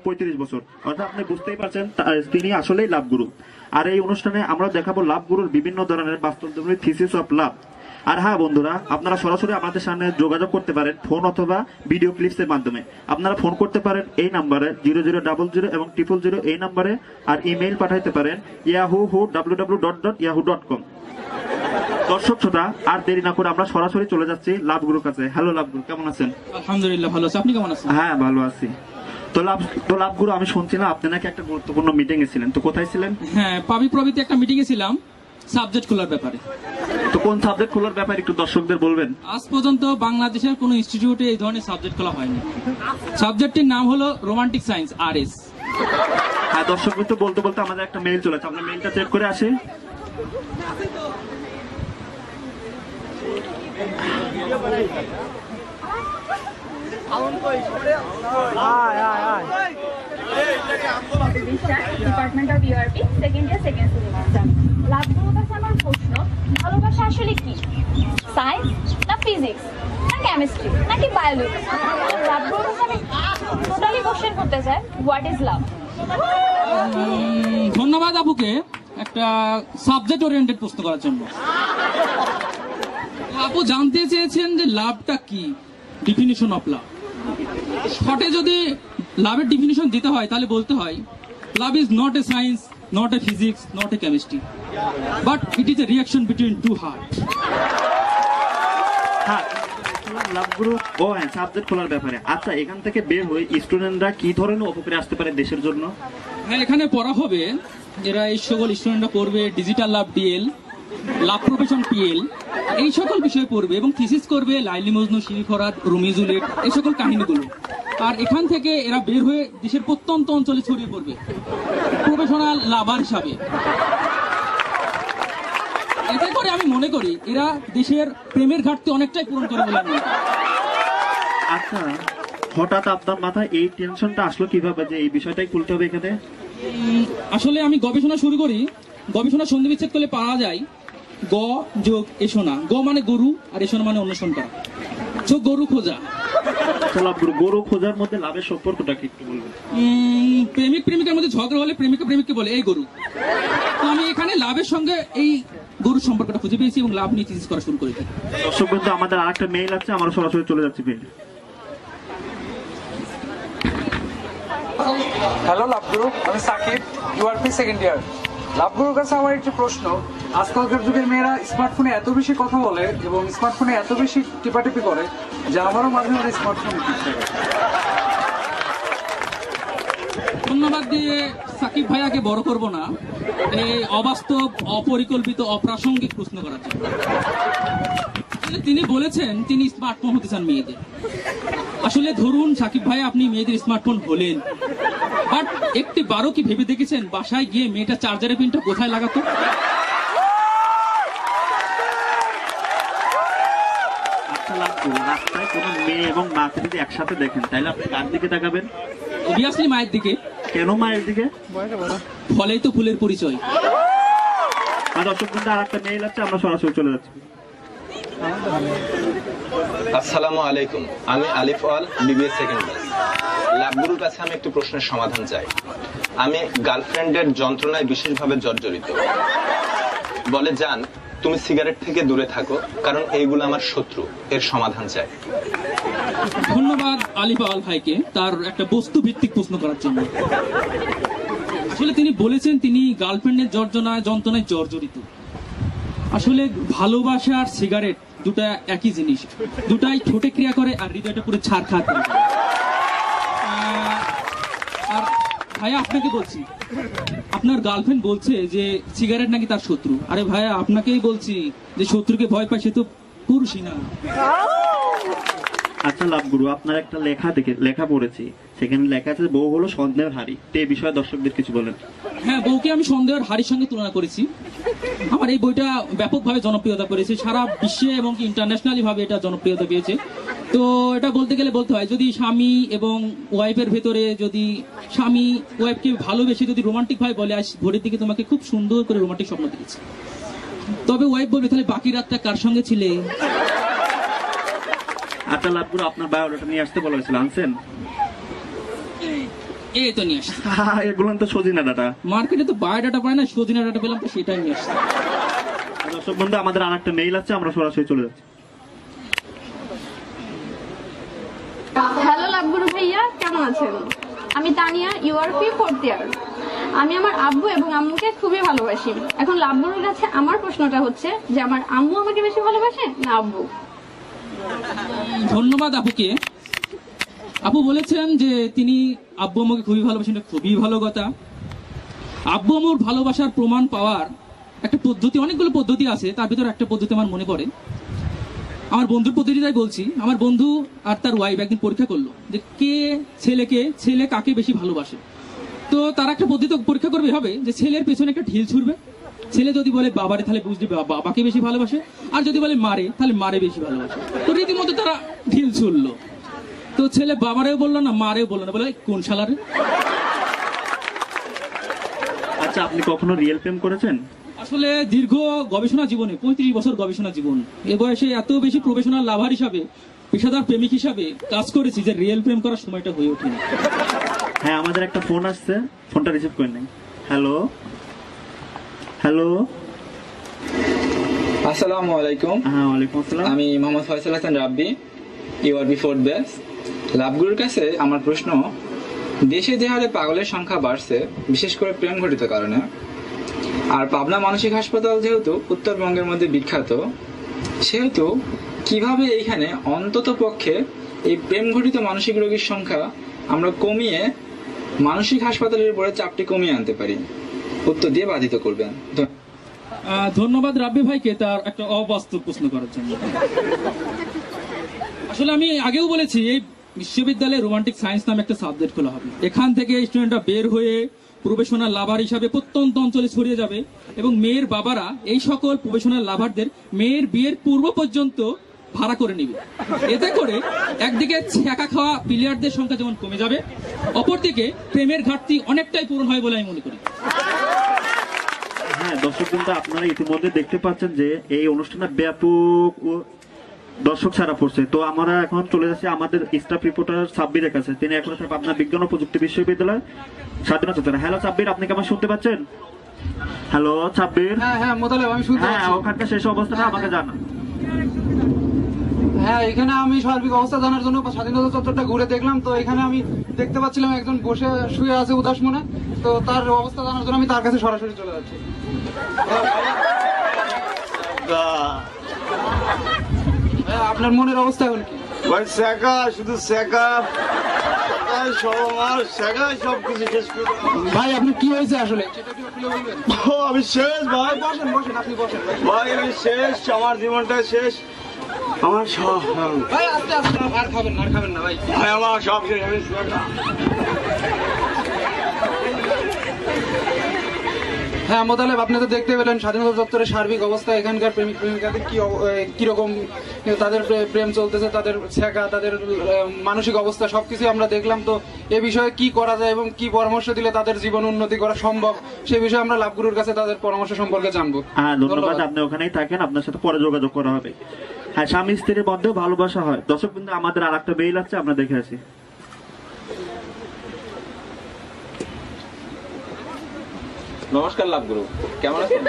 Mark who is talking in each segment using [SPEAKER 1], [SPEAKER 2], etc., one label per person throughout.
[SPEAKER 1] 35 বছর। অর্থাৎ আপনি বুঝতেই পারছেন তিনি আসলেই লাভ গুরু। আর এই অনুষ্ঠানে আমরা দেখাবো লাভ গুরুর বিভিন্ন ধরনের বাস্তবধর্মী থিসিস অফ লাভ। আর হ্যাঁ বন্ধুরা, আপনারা সরাসরি আমাদের সামনে যোগাযোগ করতে পারেন ফোন অথবা ভিডিও ক্লিপস এর মাধ্যমে। আপনারা ফোন করতে পারেন এই নাম্বারে 0000 এবং 000 এই নাম্বারে, আর ইমেইল পাঠাইতে পারেন yahoo.www.yahoo.com। দর্শক শ্রোতা, আর দেরি না করে আমরা সরাসরি চলে যাচ্ছি লাভ গুরুর কাছে। হ্যালো লাভ গুরু, কেমন আছেন?
[SPEAKER 2] আলহামদুলিল্লাহ ভালো আছি, আপনি কেমন আছেন?
[SPEAKER 1] হ্যাঁ ভালো আছি। তো লাভ গুরু, আমি শুনছিলাম আপনি নাকি একটা গুরুত্বপূর্ণ মিটিং এ ছিলেন, তো কোথায় ছিলেন?
[SPEAKER 2] হ্যাঁ, পাবি প্রভৃতি একটা মিটিং এ ছিলাম সাবজেক্ট খোলার ব্যাপারে।
[SPEAKER 1] তো কোন সাবজেক্ট খোলার ব্যাপারে একটু দর্শকদের বলবেন?
[SPEAKER 2] আজ পর্যন্ত বাংলাদেশের কোনো ইনস্টিটিউটে এই ধরনের সাবজেক্ট খোলা হয়নি। সাবজেক্টের নাম হলো রোমান্টিক সায়েন্স, RS।
[SPEAKER 1] হ্যাঁ দর্শক তো বলতে বলতে আমাদের একটা মেইল চলেছে, আমরা মেইলটা চেক করে আসি।
[SPEAKER 3] Department of URP second year second semester. Love গুরুর কাছে আমার প্রশ্ন, ভালোবাসা আসলে কি? সায়েন্স না ফিজিক্স না কেমিস্ট্রি নাকি বায়োলজি? লাভ গুরুর কাছে আমি টোটালি কোশ্চেন করতে চাই, হোয়াট ইজ লাভ?
[SPEAKER 2] ধন্যবাদ আপুকে একটা সাবজেক্ট ওরিয়েন্টেড প্রশ্ন করার জন্য। আপু জানতে চেয়েছেন যে লাভটা কি, ডিফিনিশন অফ লাভ। শর্টে যদি লাভের ডিফিনিশন দিতে হয় তাহলে বলতে হয় love is not a science, not a physics, not a chemistry, but it is a reaction between two heart.
[SPEAKER 1] হ্যাঁ লাভ গুরু, ও হ্যাঁ সাবজেক্ট খোলার ব্যাপারে। আচ্ছা, এখান থেকে বের হয়ে স্টুডেন্টরা কি ধরনের উপকারে আসতে পারে দেশের জন্য?
[SPEAKER 2] হ্যাঁ, এখানে পড়া হবে, এরা এই সকল স্টুডেন্টরা পড়বে ডিজিটাল লাভ DL, লাভ প্রফেশন PL, এই সকল বিষয় পড়বে এবং থিসিস করবে Laili Majnu, Siri Farhad, Romeo Juliet, এই সকল কাহিনীগুলো। আর এখান থেকে এরা বের হয়ে দেশের প্রত্যন্ত অঞ্চলে ছড়িয়ে পড়বে প্রফেশনাল লাভার হিসাবে। এতে করে আমি মনে করি এরা দেশের প্রেমের ঘাটতি অনেকটাই পূরণ করে বলে আমি।
[SPEAKER 1] আচ্ছা, হঠাৎ আপনার মাথায় এই টেনশনটা আসলো কিভাবে যে এই বিষয়টাই খুলতে হবে এখানে?
[SPEAKER 2] আসলে আমি গবেষণা শুরু করি, গবেষণা সন্ধিবিচ্ছেদ করলে পাওয়া যায় গ যোগ এসোনা। গ মানে গরু আর এসোনা মানে অন্বেষণ করা, যোগ গরু খোঁজা।
[SPEAKER 1] গরু খোঁজার মধ্যে লাভের সম্পর্কটা কি একটু বলবেন?
[SPEAKER 2] প্রেমিক প্রেমিকার মধ্যে ঝগড়া হলে প্রেমিকা প্রেমিককে বলে এই গরু। তো আমি এখানে লাভের সঙ্গে এই গরুর সম্পর্কটা খুঁজে পেয়েছি এবং লাভ নিয়ে থিসিস করা শুরু করেছি।
[SPEAKER 1] দর্শক বন্ধু, আমাদের আরেকটা মেইল আছে, আমরা সরাসরি চলে যাচ্ছি মেইল।
[SPEAKER 4] হ্যালো লাভগুরু, আমি সাকিব, ইউআরপি সেকেন্ড ইয়ার। লাভগুরুর কাছে আমার একটি প্রশ্ন, আজকালকার যুগের মেয়েরা স্মার্টফোনে এত বেশি কথা বলে এবং স্মার্টফোনে এত বেশি টিপাটিপি করে যে আমারও মাঝে মাঝে স্মার্টফোনে টিপতে হয়।
[SPEAKER 2] ধন্যবাদ দিয়ে সাকিব ভাইয়াকে বড় করব না এই অবাস্তব, অপরিকল্পিত, অপ্রাসঙ্গিক প্রশ্ন করার জন্য। তিনি বলেছেন তিনি স্মার্টফোন হতে চান মেয়েদের। আসলে ধরুন সাকিব ভাই, আপনি মেয়েদের স্মার্টফোন হলেন, বাট একটি বারো কি ভেবে দেখেছেন বাসায় গিয়ে মেয়েটা চার্জারের পিনটা কোথায় লাগাতো?
[SPEAKER 1] রাস্তায় কোনো মেয়ে এবং মাকে যদি একসাথে দেখেন তাহলে আপনি কার দিকে তাকাবেন?
[SPEAKER 2] অবভিয়াসলি মায়ের দিকে।
[SPEAKER 1] কেন মায়ের দিকে?
[SPEAKER 2] ফলেই তো ফুলের পরিচয়।
[SPEAKER 1] আর দর্শক বন্ধু, আর একটা মেইল আছে, আমরা সরাসরি চলে যাচ্ছি।
[SPEAKER 5] আসসালামু আলাইকুম, আমি আলিফ ওয়াল, BBA সেকেন্ড ব্যাচ। লাভগুরুর কাছে আমি একটু প্রশ্নের সমাধান চাই। আমি গার্লফ্রেন্ডের যন্ত্রণায় বিশেষভাবে জর্জরিত। বলে যান তুমি সিগারেট থেকে দূরে থাকো, কারণ এইগুলো আমার শত্রু, এর সমাধান চাই।
[SPEAKER 2] ধন্যবাদ আলিফ আল ভাইকে তার একটা বস্তু ভিত্তিক প্রশ্ন করার জন্য। আসলে তিনি বলেছেন তিনি গার্লফ্রেন্ডের যন্ত্রণায় জর্জরিত। আসলে ভালোবাসা আর সিগারেট দুটা একই জিনিস, দুটাই ঠোঁটে ক্রিয়া করে আর হৃদয়টা পুরো ছাড়খাড় করে। আর ভাইয়া আপনাকে বলছি, আপনার গার্লফ্রেন্ড বলছে যে সিগারেট নাকি তার শত্রু। আরে ভাইয়া, আপনাকেই বলছি যে শত্রুকে ভয় পায় সে তো পুরুষই না।
[SPEAKER 1] আচ্ছা লাভগুরু, আপনার একটা লেখা পড়েছি, সেখানে লেখা আছে বউ হলো সন্দেহের হাড়ি। এই বিষয়ে দর্শকদের কিছু বলেন।
[SPEAKER 2] হ্যাঁ, বউকে আমি সন্দেহের হাড়ির সঙ্গে তুলনা করেছি। আমার এই বইটা ব্যাপকভাবে জনপ্রিয়তা পেয়েছে, সারা বিশ্বে এবং ইন্টারন্যাশনালি ভাবে এটা জনপ্রিয়তা পেয়েছে। তো এটা বলতে গেলে বলতে হয়, যদি স্বামী এবং ওয়াইফের ভেতরে, যদি স্বামী ওয়াইফকে ভালোবেসে যদি রোমান্টিক ভাবে বলে, আজ ভোরের দিকে তোমাকে খুব সুন্দর করে রোমান্টিক স্বপ্ন দেখেছি, তবে ওয়াইফ বলবে তাহলে বাকি রাতটা কার সঙ্গে ছিলে?
[SPEAKER 1] আচ্ছা লাভগুরু, আপনার বায়োডাটা নিয়ে আসতে বলা হয়েছিল, আনছেন?
[SPEAKER 2] এই তো নিয়ে আসছি।
[SPEAKER 1] এগুলো তো সজিনা ডাটা।
[SPEAKER 2] মার্কেটে তো বায়োডাটা পায় না, সজিনা ডাটা পেলাম তো সেটাই নিয়ে আসছি।
[SPEAKER 1] দর্শক বন্ধু, আমাদের আর একটা মেইল আছে, আমরা সরাসরি চলে যাচ্ছি।
[SPEAKER 6] হ্যালো লাভগুরু ভাইয়া, কেমন আছেন? আমি তানিয়া, ইউআরপি 4th ইয়ার। আমি আমার আব্বু এবং আম্মুকে খুবই ভালোবাসি। এখন লাভগুরুর কাছে আমার প্রশ্নটা হচ্ছে যে আমার আম্মু আমাকে বেশি ভালোবাসে না আব্বু?
[SPEAKER 2] ধন্যবাদ আপুকে। আপু বলেছেন যে তিনি আব্বু আম্মুকে খুবই ভালোবাসেন, এটা খুবই ভালো কথা। আব্বু আম্মুর ভালোবাসার প্রমাণ পাওয়ার একটা পদ্ধতি, অনেকগুলো পদ্ধতি আছে, তার ভিতরে একটা পদ্ধতি আমার মনে পড়ে। আমার বন্ধুর পদ্ধতিটাই বলছি। আমার বন্ধু আর তার ওয়াইফ একদিন পরীক্ষা করলো যে ছেলে কাকে বেশি ভালোবাসে। তো তারা একটা পদ্ধতি পরীক্ষা করবে হবে যে ছেলের পেছনে একটা ঢিল ছুড়বে। ছেলে যদি বলে বাবারে, তাহলে বুঝবে বাবাকে বেশি ভালোবাসে, আর যদি বলে মারে, তাহলে মারে বেশি ভালোবাসে। তো রীতিমতো তারা ঢিল ছুড়লো। তো ছেলে বাবারেও বললো না, মারেও বললো না, বলে কোন শালারে।
[SPEAKER 1] আচ্ছা, আপনি কখনো রিয়েল প্রেম করেছেন?
[SPEAKER 2] আসলে দীর্ঘ গবেষণা জীবনে, 35 বছর গবেষণা জীবন, এ বয়সে এত বেশি প্রফেশনাল লাভার হিসাবে, পেশাদার প্রেমিক হিসাবে কাজ করেছি যে রিয়েল প্রেম করার সময়টা হয়ে ওঠেনি।
[SPEAKER 1] হ্যাঁ, আমাদের একটা ফোন আসছে, ফোনটা রিসিভ করে নেই। হ্যালো হ্যালো,
[SPEAKER 7] আসসালামু আলাইকুম।
[SPEAKER 1] হ্যাঁ ওয়ালাইকুম আসসালাম।
[SPEAKER 7] আমি মোহাম্মদ ফয়সাল হাসান রাব্বি, ইউআরবি 4th ব্যাচ। লাভগুরুর কাছে আমার প্রশ্ন, দেশে যে হারে পাগলের সংখ্যা বাড়ছে, বিশেষ করে প্রেম ঘটিত কারণে, আর পাবনা মানসিক হাসপাতাল যেহেতু উত্তরবঙ্গের মধ্যে বিখ্যাত, সেহেতু কিভাবে এইখানে অন্তত পক্ষে এই প্রেম ঘটিত মানসিক রোগীর সংখ্যা আমরা কমিয়ে মানসিক হাসপাতালের উপরে চাপটি কমিয়ে আনতে পারি? উত্তর দিয়ে বাধিত করবেন।
[SPEAKER 2] ধন্যবাদ রাব্বি ভাইকে তার একটা অবাস্তব প্রশ্ন করার জন্য। আসলে আমি আগেও বলেছি, এই বিশ্ববিদ্যালয়ে রোমান্টিক সায়েন্স নামে একটা সাবজেক্ট খোলা হবে। এখান থেকে স্টুডেন্টরা বের হয়ে প্রফেশনাল লাভার হিসাবে প্রত্যন্ত অঞ্চলে ছড়িয়ে যাবে, এবং মেয়ের বাবারা এই সকল প্রফেশনাল লাভারদের মেয়ের বিয়ের পূর্ব পর্যন্ত ভাড়া করে নিবে। এতে করে একদিকে ছ্যাঁকা খাওয়া প্লেয়ারদের সংখ্যা যেমন কমে যাবে, অপরদিকে প্রেমের ঘাটতি অনেকটাই পূরণ হয় বলে আমি মনে করি।
[SPEAKER 1] হ্যাঁ দর্শক, কিন্তু আপনারা ইতিমধ্যে দেখতে পাচ্ছেন যে এই অনুষ্ঠানে ব্যাপক দর্শক ছাড়া পড়ছে। তো আমরা এখন চলে যাচ্ছি আমাদের স্টাফ রিপোর্টার সাব্বিরের কাছে। তিনি এখন আপনার বিজ্ঞান ও প্রযুক্তি বিশ্ববিদ্যালয় স্বাধীনতা। হ্যালো সাব্বির, আপনি কেমন শুনতে পাচ্ছেন? হ্যালো সাব্বির।
[SPEAKER 4] হ্যাঁ মোতালেব, আমি শুনতে
[SPEAKER 1] হ্যাঁ,
[SPEAKER 4] পাচ্ছি।
[SPEAKER 1] ওখানকার শেষ অবস্থাটা আমাকে জানান।
[SPEAKER 4] হ্যাঁ, এখানে আমি সার্বিক অবস্থা জানার জন্য স্বাধীনতা চত্বরটা ঘুরে দেখলাম। তো এখানে আমি দেখতে পাচ্ছিলাম একজন বসে শুয়ে আছে উদাস মনে। তো তার অবস্থা জানার জন্য আমি তার কাছে সরাসরি চলে যাচ্ছি। আপনার মনের অবস্থা এখন কি?
[SPEAKER 8] ভাই শেখা, শুধু শেখা, সবকিছু শেষ করে।
[SPEAKER 4] ভাই আপনি কি হয়েছে আসলে সেটা কি খুলে বলবেন?
[SPEAKER 8] আমি শেষ ভাই,
[SPEAKER 4] বসেন বসেন, আপনি বসেন
[SPEAKER 8] ভাই আমি শেষ, আমার জীবনটা শেষ, আমার সব
[SPEAKER 4] ভাই। আস্তে আস্তে, আর খাবেন না ভাই।
[SPEAKER 8] ভাই আমার সব শেষ, আমি
[SPEAKER 4] হ্যাঁ মোতালেব, আপনি তো দেখতে পেলেন স্বাধীনতা চত্বরের সার্বিক অবস্থা, এখানকার প্রেমিক প্রেমিকাদের কিরকম তাদের প্রেম চলতেছে, তাদের ছেঁকা, তাদের মানসিক অবস্থা সবকিছু আমরা দেখলাম। তো এ বিষয়ে কি করা যায় এবং কি পরামর্শ দিলে তাদের জীবন উন্নতি করা সম্ভব, সে বিষয়ে আমরা লাভগুরুর কাছে তাদের পরামর্শ সম্পর্কে জানবো।
[SPEAKER 1] হ্যাঁ ধন্যবাদ, আপনি ওখানেই থাকেন, আপনার সাথে পরে যোগাযোগ করা হবে। হ্যাঁ, স্বামী স্ত্রীর মধ্যেও ভালোবাসা হয়। দর্শক কিন্তু আমাদের আর একটা মেইল আছে, আমরা দেখে আসি।
[SPEAKER 9] নমস্কার লাভগুরু, কেমন আছেন?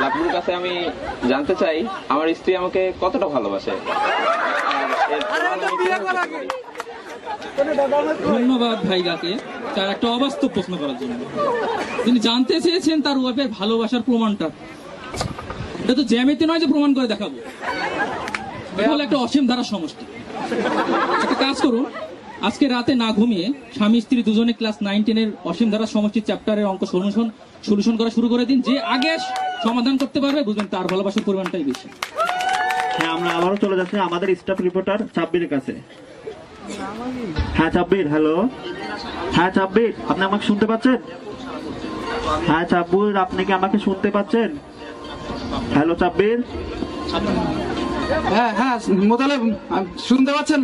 [SPEAKER 9] লাভগুরুর কাছে আমি জানতে চাই আমার স্ত্রী আমাকে কতটা ভালোবাসে।
[SPEAKER 2] ধন্যবাদ ভাইগাকে তার একটা অবাস্তব প্রশ্ন করার জন্য। তিনি জানতে চেয়েছেন তার ওয়াইফের ভালোবাসার প্রমাণটা। এটা তো জ্যামিতি নয় যে প্রমাণ করে দেখাবো, এটা হলো একটা অসীম ধারার সমষ্টি। একটা কাজ করুন, আজকে রাতে না ঘুমিয়ে স্বামী স্ত্রী দুজনে ক্লাস 9-10 অসীম ধারার সমষ্টির চ্যাপ্টারের অঙ্ক সলিউশন করা শুরু করে দিন। যে আগে সমাধান করতে পারবে বুঝবেন তার ভালোবাসার পরিমাণটাই বেশি।
[SPEAKER 1] হ্যাঁ, আমরা আবারও চলে যাচ্ছি আমাদের স্টাফ রিপোর্টার সাব্বিরের কাছে। হ্যাঁ সাব্বির, হ্যালো। হ্যাঁ সাব্বির, আপনি আমাকে শুনতে পাচ্ছেন? হ্যাঁ সাব্বির, আপনি কি আমাকে শুনতে পাচ্ছেন? হ্যালো সাব্বির।
[SPEAKER 4] হ্যাঁ হ্যাঁ মোতালেব, শুনতে পাচ্ছেন?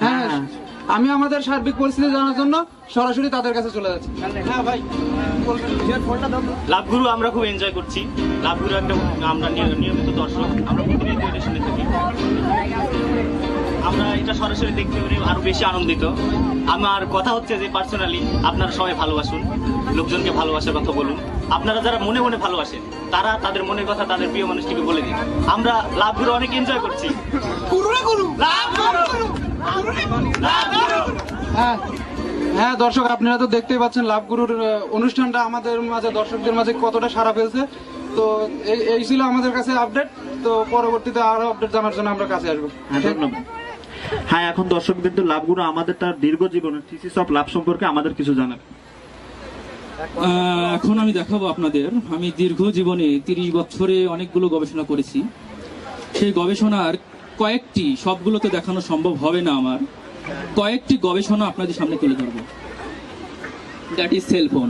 [SPEAKER 4] হ্যাঁ, আমি আমাদের সার্বিক পরিস্থিতি জানার জন্য সরাসরি তাদের কাছে চলে যাচ্ছি। হ্যাঁ ভাই,
[SPEAKER 10] লাভগুরু আমরা খুব এনজয় করছি। লাভগুরু একটা আমরা নিয়মিত দর্শক, আমরা প্রতিদিন টেলিভিশনে থাকি। আমরা এটা সরাসরি দেখতে পেরে আরো বেশি আনন্দিত। আমার কথা হচ্ছে যে পার্সোনালি আপনারা সবাই ভালোবাসুন, লোকজনকে ভালোবাসার কথা বলুন। আপনারা যারা মনে মনে ভালোবাসেন তারা তাদের মনের কথা তাদের প্রিয় মানুষটিকে বলে দিন। আমরা লাভ গুরু অনেক এনজয় করছি।
[SPEAKER 4] হ্যাঁ হ্যাঁ দর্শক, আপনারা তো দেখতেই পাচ্ছেন লাভ গুরুর অনুষ্ঠানটা আমাদের মাঝে, দর্শকদের মাঝে কতটা সাড়া ফেলছে। তো এই ছিল আমাদের কাছে আপডেট। তো পরবর্তীতে আরো আপডেট জানার জন্য আমরা কাছে আসবো।
[SPEAKER 1] ধন্যবাদ। হ্যাঁ, এখন দর্শক বিন্দু লাভ গুরু আমাদের তার দীর্ঘ জীবনের থিসিস অফ লাভ সম্পর্কে আমাদের কিছু জানাবে।
[SPEAKER 2] এখন আমি দেখাবো আপনাদের, আমি দীর্ঘ জীবনে 30 বছরে অনেকগুলো গবেষণা করেছি। সেই গবেষণার কয়েকটি, সবগুলো তো দেখানো সম্ভব হবে না আমার, কয়েকটি গবেষণা আপনাদের সামনে তুলে ধরব। That is cellphone,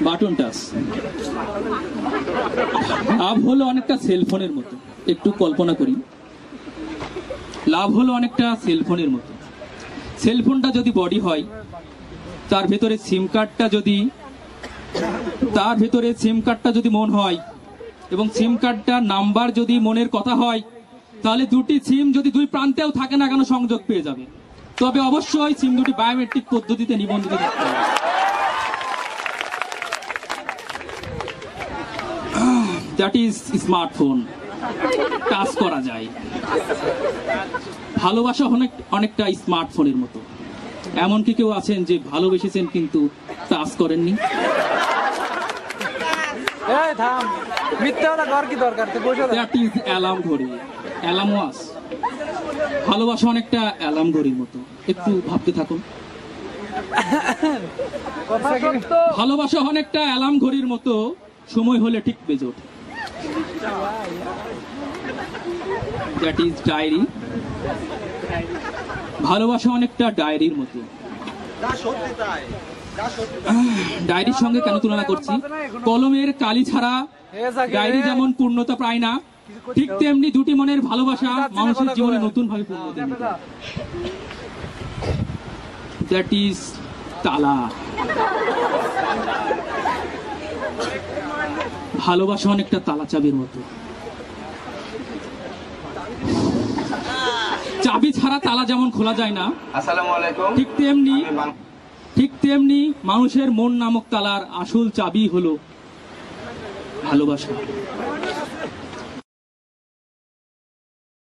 [SPEAKER 2] button touch. Love হলো অনেকটা সেলফোনের মতো, একটু কল্পনা করি। লাভ হলো অনেকটা সেলফোনের মতো। সেলফোনটা যদি বডি হয়, তার ভেতরে সিম কার্ডটা যদি মন হয়, এবং সিম কার্ডটার নাম্বার যদি মনের কথা হয়, তাহলে দুটি সিম যদি দুই প্রান্তেও থাকে না কেন সংযোগ পেয়ে যাবে। তবে অবশ্যই সিম দুটি বায়োমেট্রিক পদ্ধতিতে নিবন্ধিত থাকতে হবে। দ্যাট ইজ স্মার্টফোন, টাচ করা যায়। ভালোবাসা অনেকটা স্মার্টফোনের মতো। এমন কি কেউ আছেন যে ভালোবেসেছেন কিন্তু টাচ করেননি? দ্যাট ইজ অ্যালার্ম ঘড়ি, অ্যালার্ম ওয়াচ। ভালোবাসা অনেকটা অ্যালার্ম ঘড়ির মতো, একটু ভাবতে থাকুন। ভালোবাসা অনেকটা অ্যালার্ম ঘড়ির মতো, সময় হলে ঠিক বেজে ওঠে। That is diary. ভালোবাসা অনেকটা ডায়েরির মতো। ডায়েরির সঙ্গে কেন তুলনা করছি? কলমের কালি ছাড়া ডায়েরি যেমন পূর্ণতা পায় না, ঠিক তেমনি দুটি মনের ভালোবাসা মানুষের জীবনে নতুন ভাবে পূর্ণতা এনে দেয়। দ্যাট ইজ তালা। ভালোবাসা অনেকটা তালা চাবির মতো। চাবি ছাড়া তালা যেমন খোলা যায় না,
[SPEAKER 5] আসসালামু আলাইকুম।
[SPEAKER 2] ঠিক তেমনি মানুষের মন নামক তালার আসল চাবি হলো ভালোবাসা।